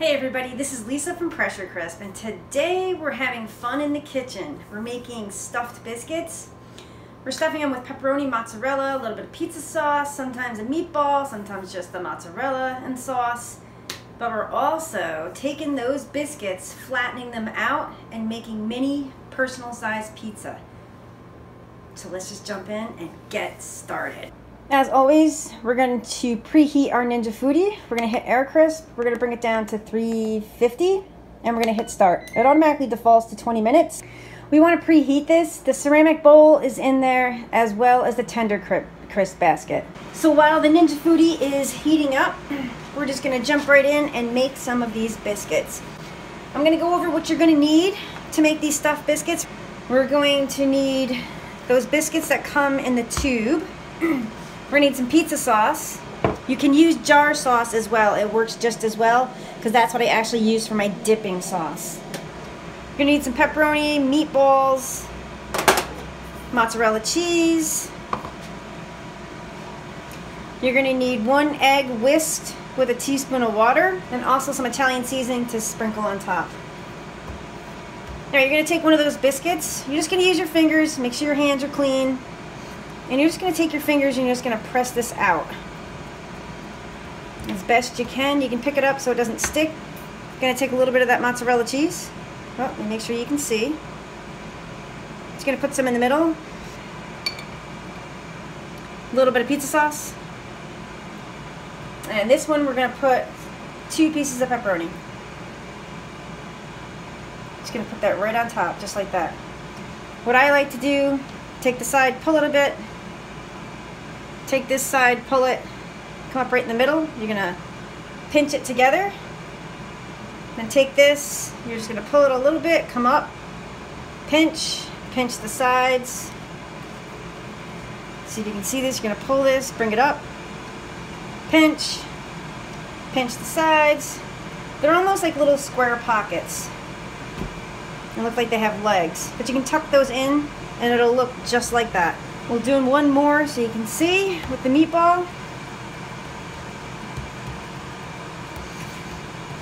Hey everybody, this is Lisa from Pressure Crisp, and today we're having fun in the kitchen. We're making stuffed biscuits. We're stuffing them with pepperoni, mozzarella, a little bit of pizza sauce, sometimes a meatball, sometimes just the mozzarella and sauce. But we're also taking those biscuits, flattening them out, and making mini personal sized pizza. So let's just jump in and get started. As always, we're going to preheat our Ninja Foodi. We're going to hit air crisp. We're going to bring it down to 350 and we're going to hit start. It automatically defaults to 20 minutes. We want to preheat this. The ceramic bowl is in there as well as the tender crisp basket. So while the Ninja Foodi is heating up, we're just going to jump right in and make some of these biscuits. I'm going to go over what you're going to need to make these stuffed biscuits. We're going to need those biscuits that come in the tube. We're going to need some pizza sauce. You can use jar sauce as well. It works just as well because that's what I actually use for my dipping sauce. You're going to need some pepperoni, meatballs, mozzarella cheese. You're going to need 1 egg whisked with a teaspoon of water and also some Italian seasoning to sprinkle on top. Now you're going to take one of those biscuits. You're just going to use your fingers, make sure your hands are clean. And you're just going to take your fingers and you're just going to press this out as best you can. You can pick it up so it doesn't stick. You're going to take a little bit of that mozzarella cheese. Oh, and make sure you can see. Just going to put some in the middle. A little bit of pizza sauce. And this one we're going to put 2 pieces of pepperoni. Just going to put that right on top, just like that. What I like to do, take the side, pull it a bit. Take this side, pull it, come up right in the middle. You're going to pinch it together. Then take this, you're just going to pull it a little bit, come up, pinch the sides. See if you can see this. You're going to pull this, bring it up, pinch the sides. They're almost like little square pockets. They look like they have legs, but you can tuck those in and it'll look just like that. We'll do one more so you can see with the meatball.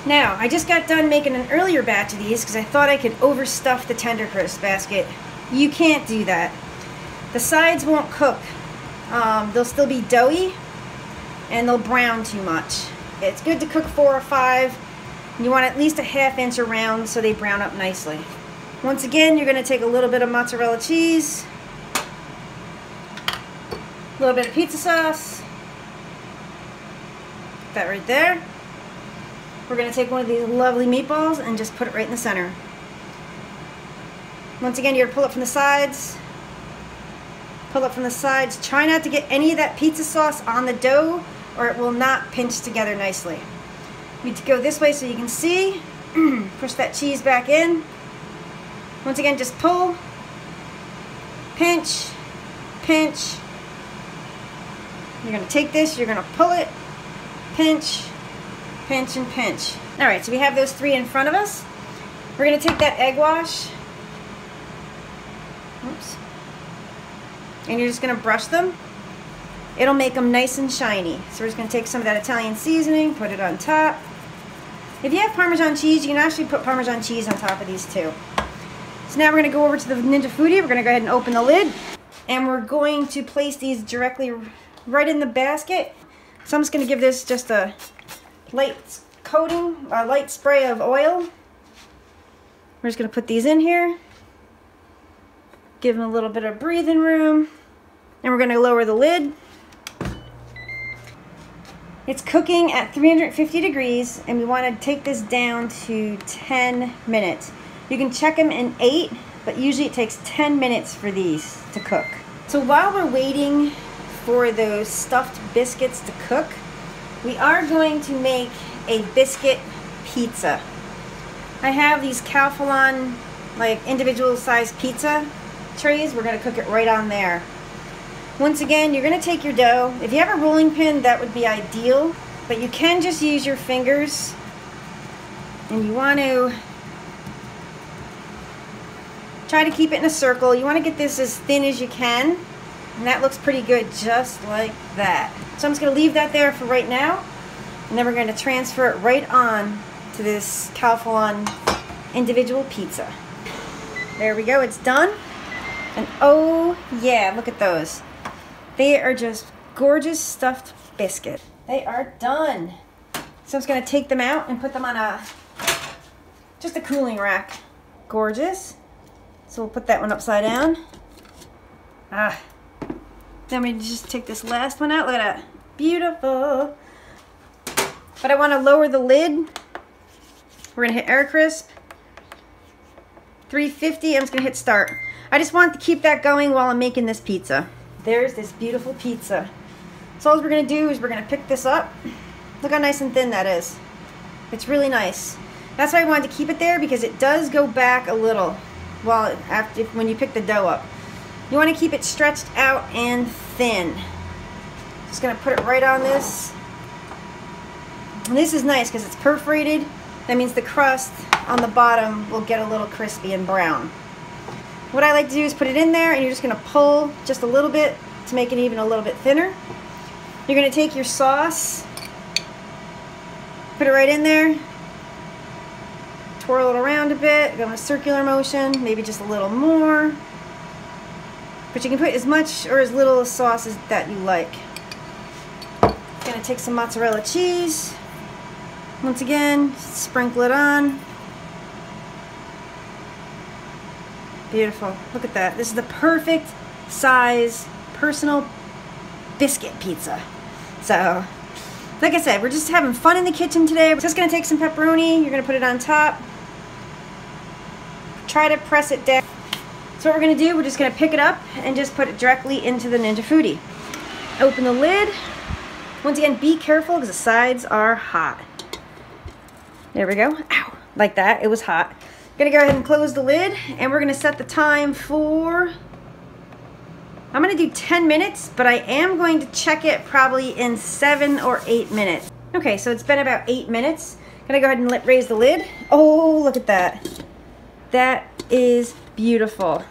Now, I just got done making an earlier batch of these because I thought I could overstuff the tender crisp basket. You can't do that. The sides won't cook. They'll still be doughy and they'll brown too much. It's good to cook 4 or 5. You want at least a 1/2 inch around so they brown up nicely. Once again, you're going to take a little bit of mozzarella cheese, a little bit of pizza sauce, that right there. We're going to take one of these lovely meatballs and just put it right in the center. Once again, you're going to pull it from the sides. Pull it from the sides. Try not to get any of that pizza sauce on the dough or it will not pinch together nicely. You need to go this way so you can see. Push that cheese back in. Once again, just pull, pinch. You're going to take this, you're going to pull it, pinch, and pinch. Alright, so we have those 3 in front of us. We're going to take that egg wash. Oops. And you're just going to brush them. It'll make them nice and shiny. So we're just going to take some of that Italian seasoning, put it on top. If you have Parmesan cheese, you can actually put Parmesan cheese on top of these too. So now we're going to go over to the Ninja Foodi. We're going to go ahead and open the lid. And we're going to place these directly right in the basket. So I'm just going to give this just a light coating, a light spray of oil. We're just going to put these in here. Give them a little bit of breathing room. And we're going to lower the lid. It's cooking at 350 degrees and we want to take this down to 10 minutes. You can check them in 8, but usually it takes 10 minutes for these to cook. So while we're waiting for those stuffed biscuits to cook, we are going to make a biscuit pizza. I have these Calphalon, like individual sized pizza trays. We're going to cook it right on there. Once again, you're going to take your dough. If you have a rolling pin, that would be ideal, but you can just use your fingers. And you want to try to keep it in a circle. You want to get this as thin as you can. And that looks pretty good, just like that. So I'm just going to leave that there for right now. And then we're going to transfer it right on to this Calphalon individual pizza. There we go, it's done. And oh yeah, look at those. They are just gorgeous stuffed biscuit. They are done. So I'm just gonna take them out and put them on just a cooling rack. Gorgeous. So we'll put that one upside down. Then we just take this last one out. Look at that. Beautiful. But I want to lower the lid. We're gonna hit air crisp. 350, I'm just gonna hit start. I just want to keep that going while I'm making this pizza. There's this beautiful pizza. So all we're gonna do is we're gonna pick this up. Look how nice and thin that is. It's really nice. That's why I wanted to keep it there, because it does go back a little when you pick the dough up. You want to keep it stretched out and thin. Just gonna put it right on this. And this is nice because it's perforated. That means the crust on the bottom will get a little crispy and brown. What I like to do is put it in there, and you're just gonna pull just a little bit to make it even a little bit thinner. You're gonna take your sauce, put it right in there, twirl it around a bit, go in a circular motion, maybe just a little more. But you can put as much or as little sauce as that you like. Gonna take some mozzarella cheese. Once again, sprinkle it on. Beautiful. Look at that. This is the perfect size personal biscuit pizza. So, like I said, we're just having fun in the kitchen today. We're just gonna take some pepperoni. You're gonna put it on top. Try to press it down. So what we're gonna do, we're just gonna pick it up and just put it directly into the Ninja Foodi. Open the lid. Once again, be careful because the sides are hot. There we go. Ow. Like that. It was hot. Gonna go ahead and close the lid, and we're gonna set the time for, I'm gonna do 10 minutes, but I am going to check it probably in 7 or 8 minutes. Okay, so it's been about 8 minutes. Gonna go ahead and raise the lid. Oh, look at that. That is beautiful.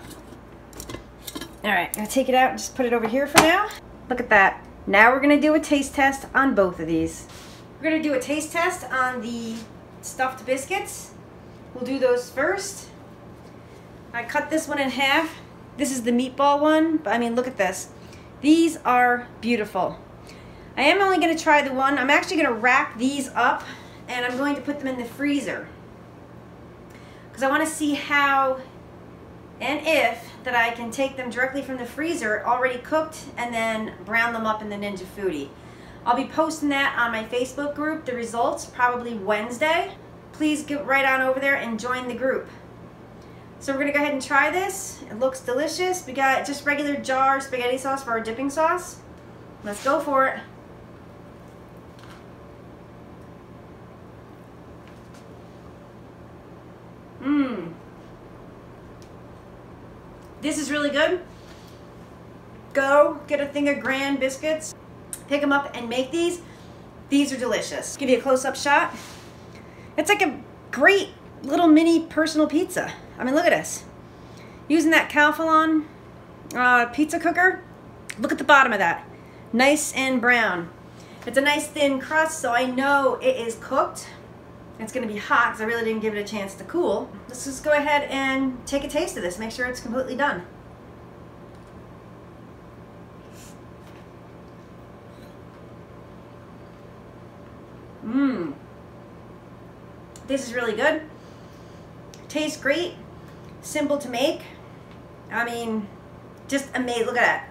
All right, gonna take it out and just put it over here for now. Look at that. Now we're gonna do a taste test on both of these. We're gonna do a taste test on the stuffed biscuits. We'll do those first. I cut this one in half. This is the meatball one, but I mean, look at this. These are beautiful. I am only gonna try the one. I'm actually gonna wrap these up, and I'm going to put them in the freezer, because I wanna see how and if that I can take them directly from the freezer, already cooked, and then brown them up in the Ninja Foodi. I'll be posting that on my Facebook group, the results, probably Wednesday. Please get right on over there and join the group. So we're gonna go ahead and try this. It looks delicious. We got just regular jar spaghetti sauce for our dipping sauce. Let's go for it. This is really good. Go get a thing of Grand Biscuits, pick them up and make these. These are delicious. Give you a close-up shot. It's like a great little mini personal pizza. I mean, look at this. Using that Calphalon pizza cooker. Look at the bottom of that. Nice and brown. It's a nice thin crust, so I know it is cooked. It's gonna be hot because I really didn't give it a chance to cool. Let's just go ahead and take a taste of this. Make sure it's completely done. This is really good. Tastes great. Simple to make. I mean, just amazing. Look at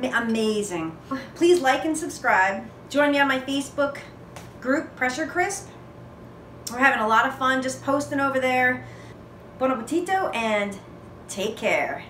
that. Amazing. Please like and subscribe. Join me on my Facebook group, Pressure Crisp. We're having a lot of fun just posting over there. Buon appetito and take care.